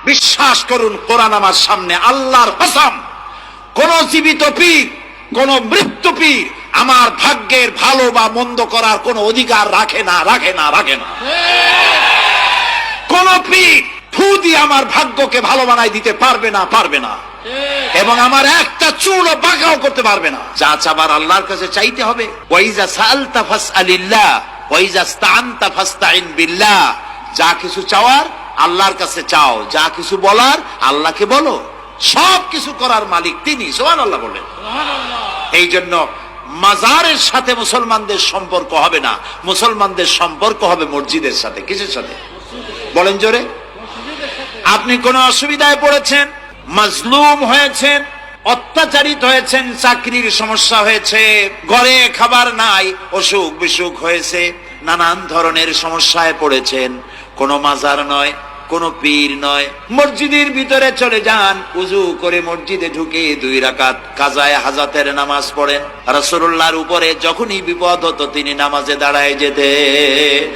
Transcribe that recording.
বিশ্বাস করুন, কোরআন আমার সামনে, আল্লাহর কসম, কোন জীবিত পীর, কোন মৃত্যু পীর আমার ভাগ্যের ভালো বা মন্দ করার কোন অধিকার রাখে না, রাখে না, রাখে না। কোন পীর ফু দিয়ে আমার ভাগ্যকে ভালো বানাই দিতে পারবে না, পারবে না, এবং আমার একটা চুলও বাঁকাও করতে পারবে না। যা চাবার আল্লাহর কাছে চাইতে হবে। ওয়াইজা সাআলতা ফাসআলিল্লাহ ওয়াইজা ইসতাআনতা ফাসতাইন বিল্লাহ। যা কিছু চাওয়ার আল্লাহর কাছে চাও, যা কিছু বলার আল্লাহকে বলো। সব কিছু করার মালিক তিনি, সুবহানাল্লাহ বলেন। এই জন্য মাজারের সাথে মুসলমানদের সম্পর্ক হবে না, মুসলমানদের সম্পর্ক হবে মসজিদের সাথে। কিসের সাথে বলেন জোরে? আপনি কোন অসুবিধায় পড়েছেন, মাজলুম হয়েছেন, অত্যাচারিত হয়েছেন, চাকরির সমস্যা হয়েছে, ঘরে খাবার নাই, অসুখ বিসুখ হয়েছে, নানান ধরনের সমস্যায় পড়েছেন, কোন মাজার নয়, কোন পীর নয়, মসজিদের ভিতরে চলে যান, উযু করে মসজিদে ঢুকে 2 রাকাত কাজায়ে হাজাতের নামাজ পড়েন। রাসূলুল্লাহর উপরে যখনই বিপদ হতো তিনি নামাজে দাঁড়ায় যেতেন।